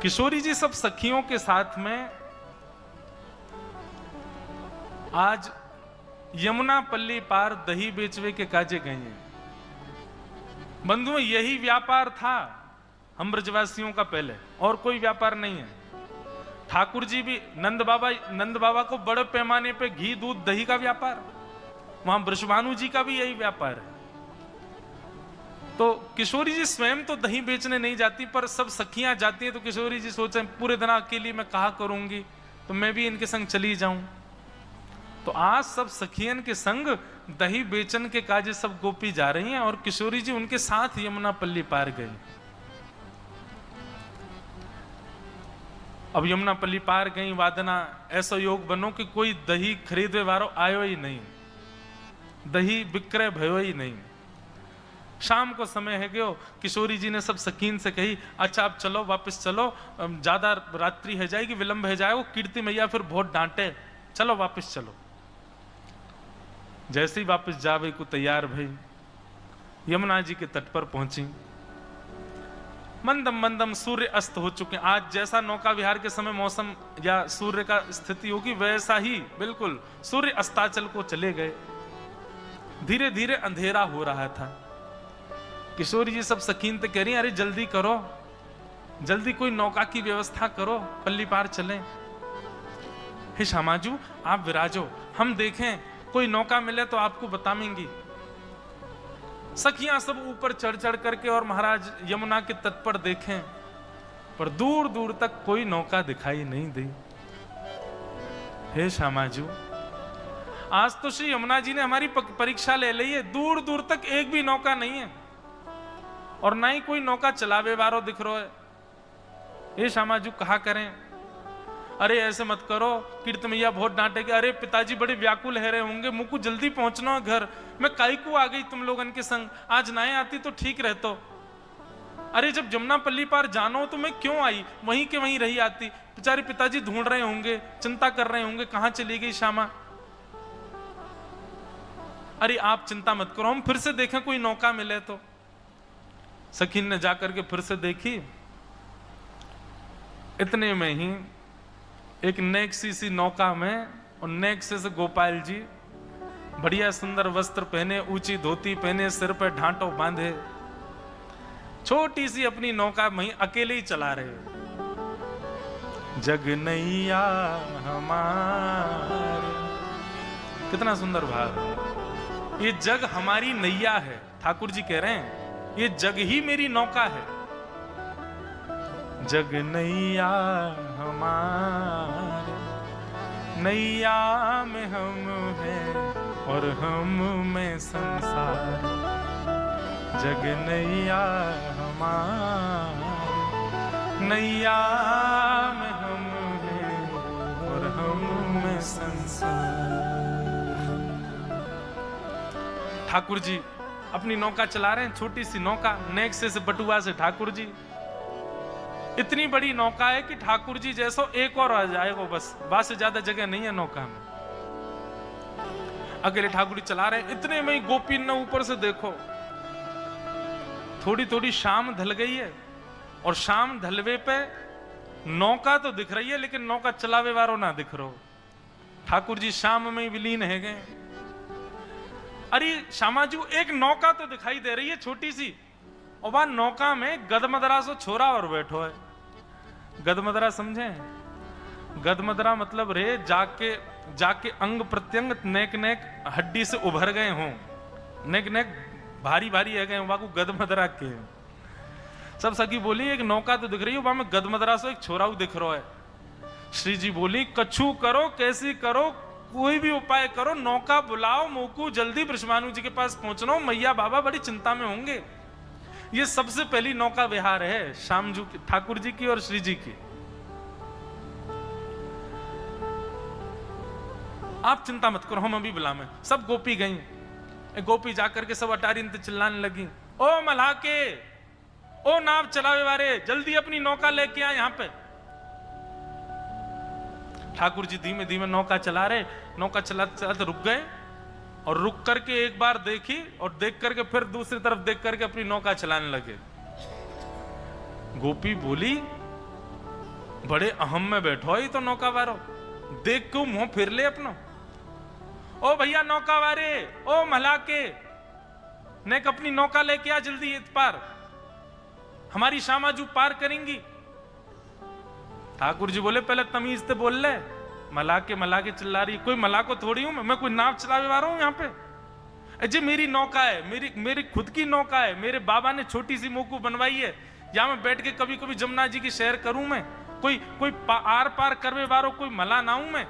किशोरी जी सब सखियों के साथ में आज यमुना पल्ली पार दही बेचवे के काजे गए हैं। बंधुओं, यही व्यापार था हम ब्रजवासियों का पहले, और कोई व्यापार नहीं है। ठाकुर जी भी नंद बाबा को बड़े पैमाने पे घी दूध दही का व्यापार, वहां वृषभानु जी का भी यही व्यापार है। तो किशोरी जी स्वयं तो दही बेचने नहीं जाती, पर सब सखियां जाती हैं, तो किशोरी जी सोचे पूरे दिन अकेली मैं कहा करूंगी, तो मैं भी इनके संग चली जाऊं। तो आज सब सखियन के संग दही बेचन के काजे सब गोपी जा रही हैं और किशोरी जी उनके साथ यमुना पल्ली पार गई। अब यमुना पल्ली पार गई, वादना ऐसा योग बनो कि कोई दही खरीदे वारो आयो ही नहीं, दही विक्रय भयो ही नहीं। शाम को समय है गयो, किशोरी जी ने सब सकीन से कही, अच्छा अब चलो, वापस चलो, ज्यादा रात्रि है जाएगी, विलंब है जाएगा, कीर्ति मैया फिर बहुत डांटे, चलो वापस चलो। जैसे ही वापस जावे को तैयार भई, यमुना जी के तट पर पहुंची। मंदम मंदम सूर्य अस्त हो चुके। आज जैसा नौका विहार के समय मौसम या सूर्य का स्थिति होगी, वैसा ही बिल्कुल सूर्य अस्ताचल को चले गए। धीरे धीरे अंधेरा हो रहा था। किशोरी जी सब सकीन ते कह रही, अरे जल्दी करो, जल्दी कोई नौका की व्यवस्था करो, पल्ली पार चलें। हे श्यामाजू आप विराजो, हम देखें कोई नौका मिले तो आपको बताएंगी। सखियां सब ऊपर चढ़ चढ़ करके और महाराज यमुना के तट पर देखें, पर दूर दूर तक कोई नौका दिखाई नहीं दी। हे श्यामाजू, आज तो श्री यमुना जी ने हमारी परीक्षा ले ली है, दूर दूर तक एक भी नौका नहीं है और ना ही कोई नौका चलावे वारो दिख रहा है। हे श्यामाजू कहा करें? अरे ऐसे मत करो, कीर्ति मैया बहुत डांटेगी। अरे पिताजी बड़े व्याकुल है रहे होंगे, मुझको जल्दी पहुंचना है घर, मैं काई को आ गई तुम लोगन के संग, आज ना आती तो ठीक रहतो। अरे जब जमुना पल्ली पार जाना हो तो मैं क्यों आई, वहीं के वहीं रही आती। बेचारे पिताजी ढूंढ रहे होंगे, चिंता कर रहे होंगे, कहां चली गई श्यामा। अरे आप चिंता मत करो, हम फिर से देखें कोई नौका मिले तो। सखीन ने जाकर के फिर से देखी। इतने में ही एक नेक्सी सी नौका में, और नेक्से से गोपाल जी बढ़िया सुंदर वस्त्र पहने, ऊंची धोती पहने, सिर पर ढांटो बांधे, छोटी सी अपनी नौका वहीं अकेले ही चला रहे। जग नैया हमारे, कितना सुंदर भाव है। ये जग हमारी नैया है, ठाकुर जी कह रहे हैं, ये जग ही मेरी नौका है। जग नैया हमारे, नैया में हम हैं और हम में संसार। जग नैया हमारे, नैया में हम हैं और हम में संसार। ठाकुर जी अपनी नौका चला रहे हैं, छोटी सी नौका, नेक्से से बटुआ से ठाकुर जी। इतनी बड़ी नौका है कि ठाकुर जी जैसो एक और आ जाएगा, बस से ज्यादा जगह नहीं है नौका में। अकेले ठाकुर जी चला रहे हैं। इतने में ही गोपी ने ऊपर से देखो, थोड़ी थोड़ी शाम ढल गई है और शाम ढलवे पे नौका तो दिख रही है, लेकिन नौका चलावे वालों ना दिख रहा। ठाकुर जी शाम में विलीन है गए। अरे श्यामाजू एक नौका तो दिखाई दे रही है छोटी सी, और वह नौका में गदमदरा सो छोरा और बैठो है। गदमदरा समझे? गदमदरा मतलब रे जाके अंग प्रत्यंग नेक नेक हड्डी से उभर गए हों, नेक नेक भारी भारी है गए, वहां को गदमदरा के। सब सखी बोली एक नौका तो दिख रही है, वहां में गदमदरा सो एक छोरा दिख रहा है। श्री जी बोली कछु करो, कैसी करो, कोई भी उपाय करो, नौका बुलाओ, मोकू जल्दी वृषभानु जी के पास पहुंचना, मैया बाबा बड़ी चिंता में होंगे। ये सबसे पहली नौका विहार है श्यामजू की, ठाकुर जी की और श्री जी की। आप चिंता मत करो, हम अभी बुलावे। सब गोपी गई। गोपी जाकर के सब अटारी चिल्लाने लगी, ओ मल्हा के, ओ नाव चलावे वाले, जल्दी अपनी नौका लेके आ यहाँ पे। ठाकुर जी धीमे धीमे नौका चला रहे। नौका चलाते चलाते रुक गए और रुक करके एक बार देखी और देख करके फिर दूसरी तरफ देख करके अपनी नौका चलाने लगे। गोपी बोली बड़े अहम में बैठो ही तो नौका वारो, देख क्यों मुंह फिर ले अपनो। ओ भैया नौका वारे, ओ मलाके, नेक अपनी नौका लेके आ जल्दी इत पार, हमारी शामाजू पार करेंगी। ठाकुर जी बोले पहले तमीज से बोल ले, मलाके चिल्ला रही, कोई मलाको थोड़ी हूं मैं कोई नाव चलावे वाला हूं यहाँ पे। जी मेरी नौका है, मेरी खुद की नौका है, मेरे बाबा ने छोटी सी मोकू बनवाई है, या मैं बैठ के कभी कभी जमुना जी की सैर करूं मैं, कोई आर पार करवे वारो कोई मला ना हूं मैं।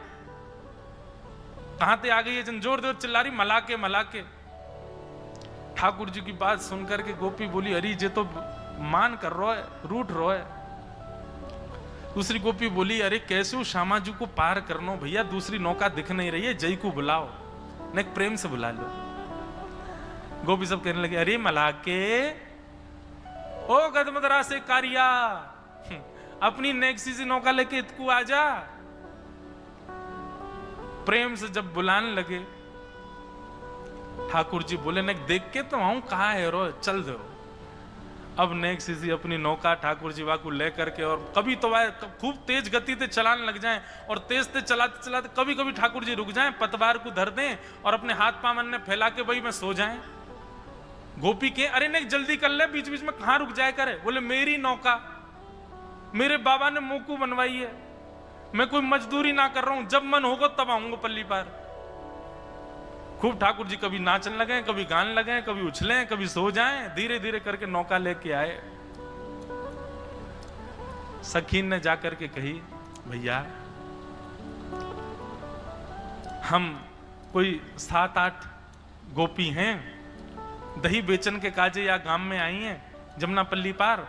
कहां ते आ गई है जन जोर जोर चिल्ला रही मलाके। ठाकुर जी की बात सुनकर के गोपी बोली अरे जे तो मान कर रो है, रूठ रो है। दूसरी गोपी बोली अरे कैसे हो श्यामाजू को पार करनो भैया, दूसरी नौका दिख नहीं रही है, जय को बुलाओ, ने प्रेम से बुला लो। गोपी सब कहने लगे अरे मलाके, ओ गदमदरा से कारिया, अपनी नेक्सी सी नौका लेके इतकू आजा। प्रेम से जब बुलाने लगे ठाकुर जी बोले नेक देख के तो आऊं कहा है रो, चल दो। अब नेक्सी सी अपनी नौका ठाकुर जी वाकू लेकर के, और कभी तो वह खूब तेज गति से चलाने लग जाएं, और तेज से चलाते चलाते कभी कभी ठाकुर जी रुक जाएं, पतवार को धर दें और अपने हाथ पामन ने फैला के वही में सो जाएं। गोपी के अरे नेक जल्दी कर ले, बीच बीच में कहां रुक जाए करे। बोले मेरी नौका, मेरे बाबा ने मोकू बनवाई है, मैं कोई मजदूरी ना कर रहा हूं, जब मन होगा तब आऊंगा पल्ली पार। खूब ठाकुर जी कभी नाचने लगे, कभी गाने लगे, कभी उछलें, कभी सो जाएं, धीरे धीरे करके नौका लेके आए। सखीन ने जाकर के कही भैया हम कोई 7-8 गोपी हैं, दही बेचन के काजे या गांव में आई हैं जमुना पल्ली पार,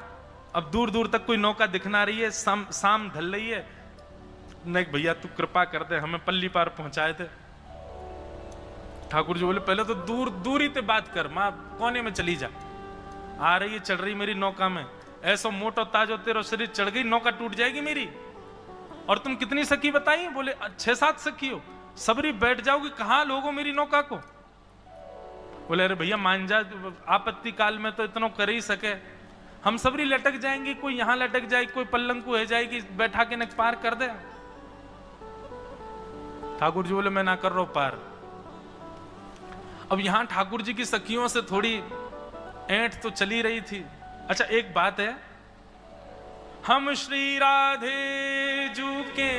अब दूर दूर तक कोई नौका दिखना रही है, शाम ढल रही है, नहीं भैया तू कृपा कर दे हमें पल्ली पार पहुंचाए थे। ठाकुर जी बोले पहले तो दूरी ते बात कर, मां कोने में चली जा, आ रही है चढ़ रही मेरी नौका में, ऐसा मोटो ताजो तेरो शरीर चढ़ गई नौका टूट जाएगी मेरी। और तुम कितनी सखी बताई? बोले 6-7 सखी हो, सबरी बैठ जाओगी, कहां लोगो मेरी नौका को। बोले अरे भैया मान जा, आपत्ति काल में तो इतना कर ही सके, हम सबरी लटक जाएंगे, कोई यहां लटक जाएगी, कोई पल्लंग को है जाएगी, बैठा के न पार कर दे। ठाकुर जी बोले मैं ना कर रहा हूं पार। अब यहां ठाकुर जी की सखियों से थोड़ी ऐंठ तो चली रही थी। अच्छा एक बात है, हम श्री राधे जू के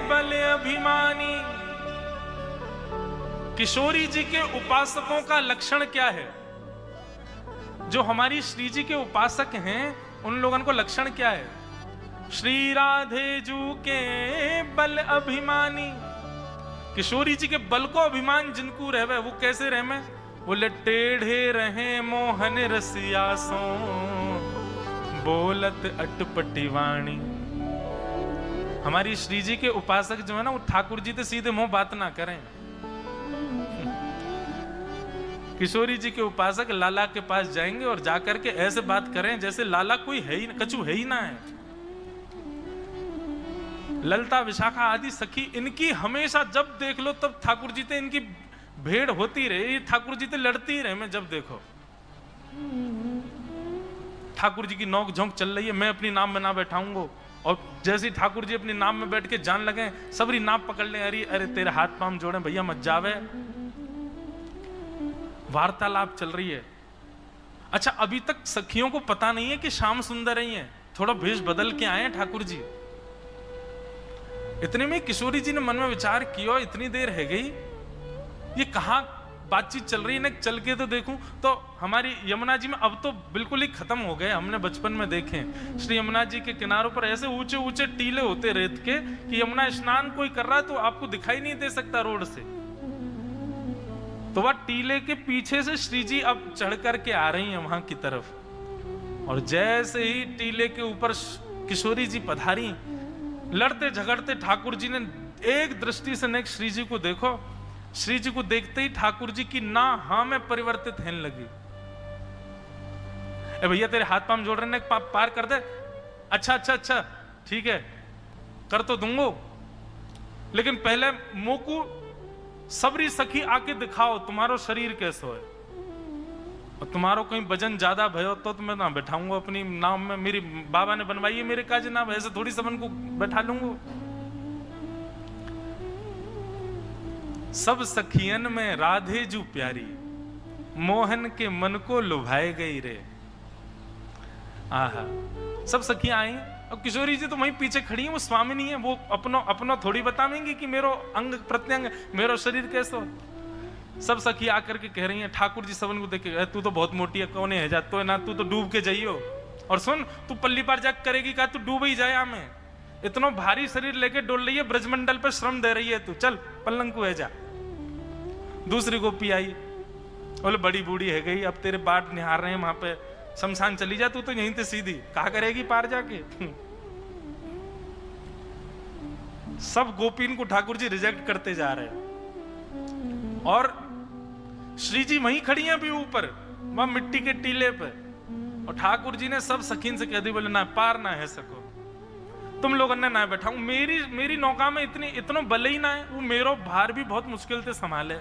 बल अभिमानी, किशोरी जी के उपासकों का लक्षण क्या है? जो हमारी श्री जी के उपासक हैं उन लोगों को लक्षण क्या है? श्री राधे जू के बल अभिमानी, किशोरी जी के बल को अभिमान जिनको रहवे, वो कैसे रहवे? बोले टेढ़े रहे मोहन रसियासों, बोलत अटपटी वाणी। हमारी श्री जी के उपासक जो है ना, वो ठाकुर जी से सीधे मुंह बात ना करें। किशोरी जी के उपासक लाला के पास जाएंगे और जाकर के ऐसे बात करें जैसे लाला कोई है ही, कछु है ही ना है। ललता विशाखा आदि सखी, इनकी हमेशा जब देख लो तब ठाकुर जी से इनकी भेड़ होती रहे, ठाकुर जी से लड़ती रहे। मैं जब देखो ठाकुर जी की नोक झोंक चल रही है, मैं अपनी नाम में ना बैठाऊंगा, और जैसे ठाकुर जी अपनी नाम में बैठ के जान लगे, सबरी नाम पकड़ ले, अरे अरे तेरे हाथ पांव जोड़े भैया मत जावे। वार्तालाप चल रही है। अच्छा अभी तक सखियों को पता नहीं है कि श्याम सुंदर ही है, थोड़ा भेष बदल के आए ठाकुर जी। इतने में किशोरी जी ने मन में विचार किया, इतनी देर है गई, ये कहां बातचीत चल रही है ना, चल के तो देखूं। तो हमारी यमुना जी में अब तो बिल्कुल ही खत्म हो गए, हमने बचपन में देखे श्री यमुना जी के किनारों पर ऐसे ऊंचे ऊंचे टीले होते रेत के कि यमुना स्नान कोई कर रहा है तो आपको दिखाई नहीं दे सकता रोड से। तो वह टीले के पीछे से श्री जी अब चढ़ करके आ रही हैं वहां की तरफ, और जैसे ही टीले के ऊपर किशोरी जी पधारी, लड़ते झगड़ते ठाकुर जी ने एक दृष्टि से नेक श्री जी को देखो। श्री जी को देखते ही ठाकुर जी की ना हाँ में परिवर्तित होने लगी। ए भैया तेरे हाथ पांव जोड़ रहे ने, पार कर दे। अच्छा अच्छा अच्छा ठीक है कर तो दूंगो, लेकिन पहले मोकू सबरी सखी आके दिखाओ तुम्हारो शरीर कैसो है। और तुम्हारो कहीं वजन ज्यादा भयो तो मैं ना बैठाऊंगा अपनी नाव में, मेरी बाबा ने बनवाई है मेरे काज नाव, ऐसे थोड़ी सबन को बैठा लूंगा। सब सखियन में राधे जू प्यारी, मोहन के मन को लुभाए गई रे। आहा, सब सखियां आई और किशोरी जी तो वहीं पीछे खड़ी हैं, वो स्वामिनी है, वो अपनो थोड़ी बतावेंगी कि मेरो अंग प्रत्यंग, मेरो शरीर कैसो। सब सखी आकर के कह रही हैं, ठाकुर जी सबन को देख के, तू तो बहुत मोटी है, कौन है जा तो ना, तू तो डूब के जाइयो। और सुन, तू पल्ली पार जाग करेगी का, तू डूब ही जाए में, इतना भारी शरीर लेके डोल रही है, ब्रजमंडल पे श्रम दे रही है तू, चल पल्लंग को है जा। दूसरी गोपी आई, बोले बड़ी बूढ़ी है गई, अब तेरे बाट निहार रहे हैं वहां पे, शमशान चली जा तू तो यहीं से सीधी, कहा करेगी पार जाके। सब गोपीन को ठाकुर जी रिजेक्ट करते जा रहे हैं और श्री जी वहीं खड़ी हैं अभी ऊपर, वहां मिट्टी के टीले पे, और ठाकुर जी ने सब सखीन से कह दी, बोले ना पार ना है सको, तुम लोगों ने ना बैठाऊं, मेरी नौका में इतना बल ही ना है, वो मेरो भार भी बहुत मुश्किल से संभाले।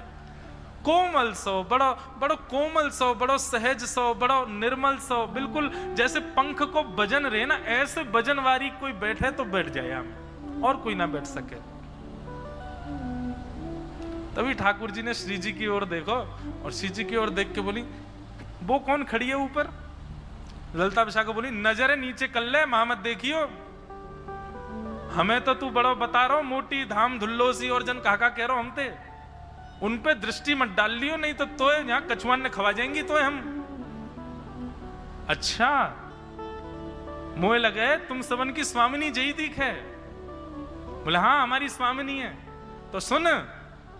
कोमल सो, बड़ो कोमल सो, बड़ो सहज सो, बड़ो निर्मल सो, बिल्कुल जैसे पंख को बजन रहे ना, ऐसे बजनवारी कोई बैठे तो बैठ जाए हम, और कोई ना बैठ सके। तभी ठाकुर जी ने श्री जी की ओर देखो, और श्री जी की ओर देख के बोली, वो कौन खड़ी है ऊपर? ललिता विशाखा बोली, नजरे नीचे कर ले, मोहम्मद देखियो, हमें तो तू बड़ो बता रहा, मोटी धाम धुल्लोसी और जन काका कह रहा हम ते, उन पे दृष्टि मत डाल लियो, नहीं तो यहां कछुआन ने खवा जाएंगी तो हम। अच्छा, मोए लगे तुम सबन की स्वामिनी जई दिख है। बोले हाँ हमारी स्वामिनी है, तो सुन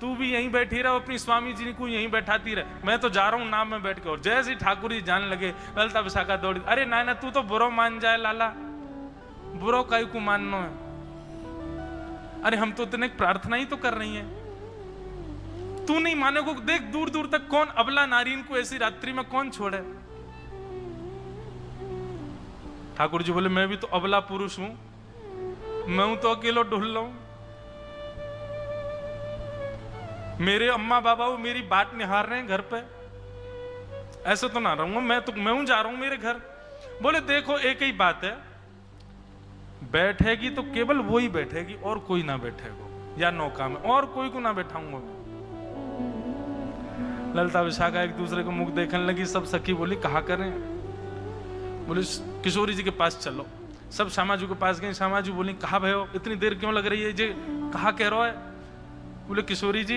तू भी यहीं बैठी रहो, अपनी स्वामी जी को यहीं बैठाती रहे, मैं तो जा रहा हूं नाम में बैठ के। और जैसे ही ठाकुर जी जाने लगे, ललिता विशाखा दौड़ी, अरे ना तू तो बुरो मान जाए लाला, बुरो काई को मानना है, अरे हम तो इतने प्रार्थना ही तो कर रही है, तू नहीं मानेगो, देख दूर दूर तक कौन अबला नारीन को ऐसी रात्रि में कौन छोड़े। ठाकुर जी बोले, मैं भी तो अबला पुरुष हूं, मैं हूं तो अकेलो ढूल रहा हूं, मेरे अम्मा बाबा वो मेरी बात निहार रहे हैं घर पे, ऐसे तो ना रहूंगा, मैं हूं जा रहा हूं मेरे घर। बोले देखो एक ही बात है, बैठेगी तो केवल वो ही बैठेगी और कोई ना बैठेगा, या नौका में और कोई को ना बैठाऊंगा मैं। ललिता विशाखा एक दूसरे को मुख देखने लगी, सब सखी बोली कहा करें, बोले किशोरी जी के पास चलो, सब श्यामा जी के पास गए। श्यामा जी बोली कहा भयो इतनी देर क्यों लग रही है जी, कहा कह रहा है? बोले किशोरी जी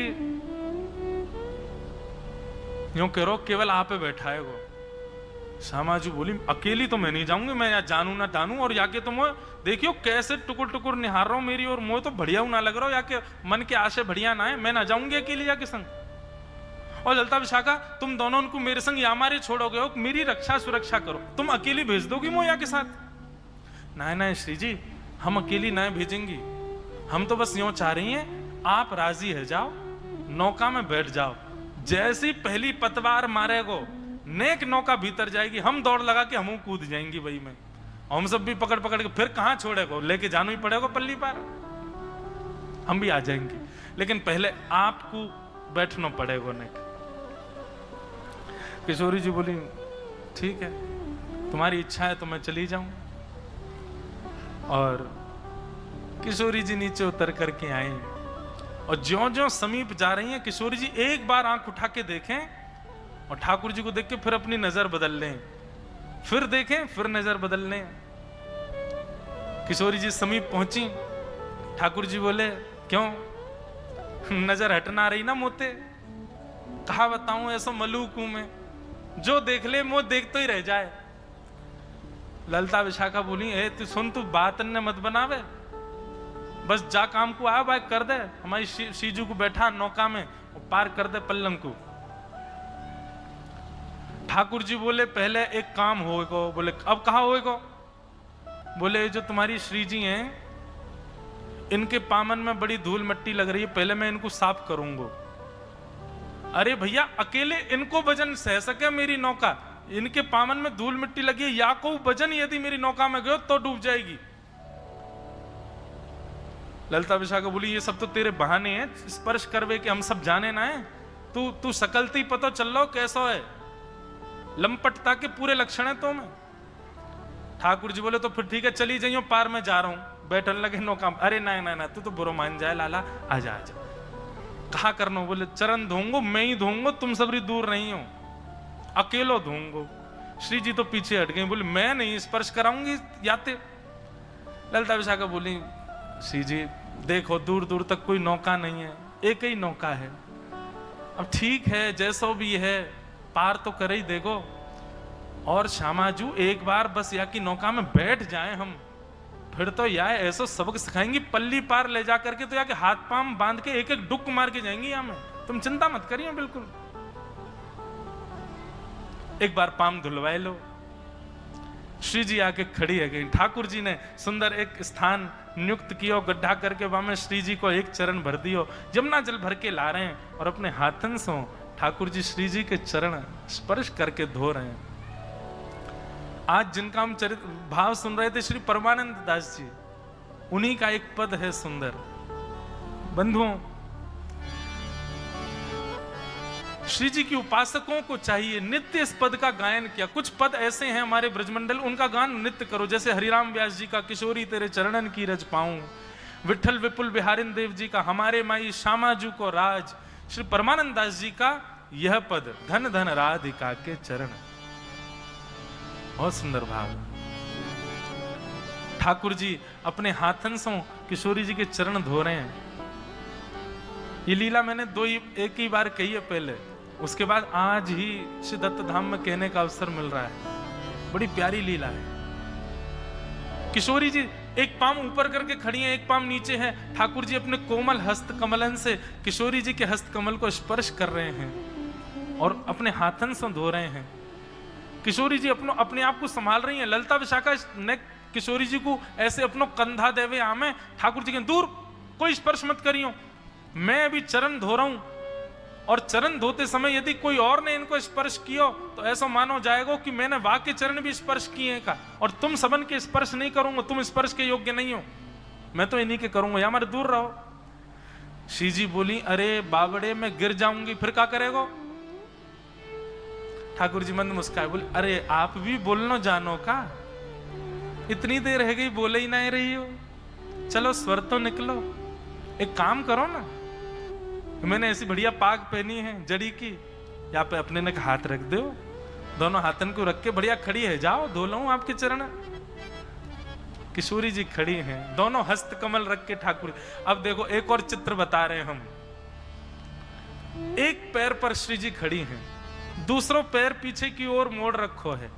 यूं कह रहा केवल आप पे बैठा है वो। श्यामा जी बोली अकेली तो मैं नहीं जाऊंगी, मैं या जानू ना जानू, और याके तो मैं देखियो कैसे टुकुर टुकुर निहार रहा हूं मेरी, और मुझे तो बढ़िया ना लग रहा हो, याके मन के आशे बढ़िया ना है, मैं ना जाऊंगी अकेली जाके संग। और ललिता विशाखा तुम दोनों उनको मेरे संग या मारे छोड़ोगे हो, मेरी रक्षा सुरक्षा करो, तुम अकेली भेज दोगी मोया के साथ? ना श्री जी हम अकेली ना भेजेंगी, हम तो बस यूं चाह रही हैं आप राजी है जाओ, नौका में बैठ जाओ, जैसी पहली पतवार मारेगो नेक नौका भीतर जाएगी, हम दौड़ लगा के हम कूद जाएंगी वही में, हम सब भी पकड़ पकड़ के फिर कहां छोड़ेगो, लेके जाना ही पड़ेगा पल्ली पार, हम भी आ जाएंगे, लेकिन पहले आपको बैठना पड़ेगा नेक। किशोरी जी बोली ठीक है तुम्हारी इच्छा है तो मैं चली जाऊं। और किशोरी जी नीचे उतर करके आई, और ज्यों ज्यों समीप जा रही हैं किशोरी जी एक बार आंख उठा के देखें, और ठाकुर जी को देख के फिर अपनी नजर बदल लें, फिर देखें फिर नजर बदल लें। किशोरी जी समीप पहुंची, ठाकुर जी बोले क्यों नजर हटना रही ना मोते, कहा बताऊं ऐसा मलूक हूं मैं, जो देख ले वो देखते ही रह जाए। ललिता विशाखा बोली ए तू सुन, तू बात ने मत बनावे, बस जा काम को आ बाइक कर दे, हमारी शीजू को बैठा नौका में और पार कर दे पल्लंग को। ठाकुर जी बोले पहले एक काम होएगा। बोले अब कहा होएगा? बोले जो तुम्हारी श्री जी हैं इनके पामन में बड़ी धूल मिट्टी लग रही है, पहले मैं इनको साफ करूंगा। अरे भैया अकेले इनको वजन सह सके मेरी नौका, इनके पामन में धूल मिट्टी लगी है, या को वजन यदि मेरी नौका में गयो तो डूब जाएगी। ललिता विशाखा बोली ये सब तो तेरे बहाने हैं, स्पर्श करवे के हम सब जाने ना है, तू सकलती पता चल लो कैसा है। लंपटता के पूरे लक्षण है तो में। ठाकुर जी बोले तो फिर ठीक है चली जाइयो, पार में जा रहा हूं। बैठन लगे नौका। अरे नहीं नहीं नहीं, तू तो बुरो मान जाए लाला, आजा आजा। कहा करना? बोले चरण धोऊंगो, मैं ही धोऊंगो, तुम सबरी दूर नहीं हो, अकेलो धोऊंगो। श्री जी तो पीछे हट गए, बोले मैं नहीं स्पर्श कराऊंगी याते। ललिता विशाखा बोली श्री जी देखो दूर दूर तक कोई नौका नहीं है, एक ही नौका है। अब ठीक है जैसो भी है, पार तो कर ही देखो। और श्यामाजू एक बार बस या की नौका में बैठ जाएं हम, फिर तो या ऐसा सबक सिखाएंगी, पल्ली पार ले जा करके तो या के हाथ पांव बांध के एक एक डुक मार के जाएंगी यहाँ में। तुम चिंता मत करिए बिल्कुल, एक बार पाम धुलवाए लो। श्री जी आके खड़ी है गई। ठाकुर जी ने सुंदर एक स्थान नियुक्त किया, गड्ढा करके वहां में श्री जी को एक चरण भर दियो। यमुना जल भर के ला रहे हैं और अपने हाथन से ठाकुर जी श्री जी के चरण स्पर्श करके धो रहे हैं। आज जिनका हम चरित्र भाव सुन रहे थे श्री परमानंद दास जी, उन्हीं का एक पद है सुंदर। बंधुओं, श्री जी की उपासकों को चाहिए नित्य इस पद का गायन किया। कुछ पद ऐसे हैं हमारे ब्रजमंडल, उनका गान नित्य करो। जैसे हरिराम व्यास जी का किशोरी तेरे चरणन की रज पाऊं, विठल विपुल बिहारिन देव जी का हमारे माई श्यामाजू को राज, श्री परमानंद दास जी का यह पद धन धन राधिका के चरण। बहुत सुंदर भाव। ठाकुर जी अपने हाथन से किशोरी जी के चरण धो रहे हैं। ये लीला मैंने एक ही बार कही है पहले, उसके बाद आज ही श्री दत्त धाम में कहने का अवसर मिल रहा है। बड़ी प्यारी लीला है। किशोरी जी एक पाम ऊपर करके खड़ी है, एक पाम नीचे है। ठाकुर जी अपने कोमल हस्त कमलन से किशोरी जी के हस्त कमल को स्पर्श कर रहे हैं और अपने हाथन से धो रहे हैं। किशोरी जी अपने आप को संभाल रही हैं। ललिता विशाखा ने किशोरी जी को ऐसे अपनो कंधा देवे आमे, ठाकुर जी के दूर कोई स्पर्श मत करियो, मैं अभी चरण धो रहा हूं। और चरण धोते समय यदि कोई और ने इनको स्पर्श किया तो ऐसा मानो जाएगा कि मैंने वाक्य चरण भी स्पर्श किए का, और तुम सबन के स्पर्श नहीं करूंगा, तुम स्पर्श के योग्य नहीं हो, मैं तो इन्हीं के करूंगा, या मेरे दूर रहो। श्री जी बोली अरे बाबड़े में गिर जाऊंगी फिर क्या करेगो? ठाकुर जी मंद मुस्काए, बोले अरे आप भी बोलना जानो का, इतनी देर रह गई बोले ही नहीं रही हो, चलो स्वर तो निकलो, एक काम करो ना, मैंने ऐसी बढ़िया पाग पहनी है जड़ी की, यहाँ पे अपने ने हाथ रख दो, दोनों हाथन को रख के बढ़िया खड़ी है, जाओ धो लो आपके चरण। किशोरी जी खड़ी हैं, दोनों हस्त कमल रख के ठाकुर। अब देखो एक और चित्र बता रहे हैं हम। एक पैर पर श्री जी खड़ी हैं, दूसरों पैर पीछे की ओर मोड़ रखो है,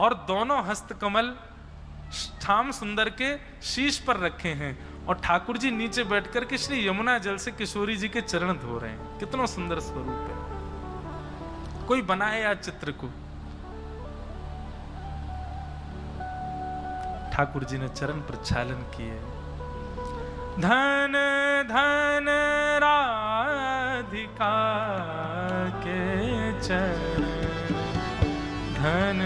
और दोनों हस्त कमल श्याम सुंदर के शीश पर रखे हैं, और ठाकुर जी नीचे बैठकर के श्री यमुना जल से किशोरी जी के चरण धो रहे हैं। कितना सुंदर स्वरूप है। कोई बनाए या चित्र को। ठाकुर जी ने चरण प्रक्षालन किए। धन धन राधिका के चरण, धन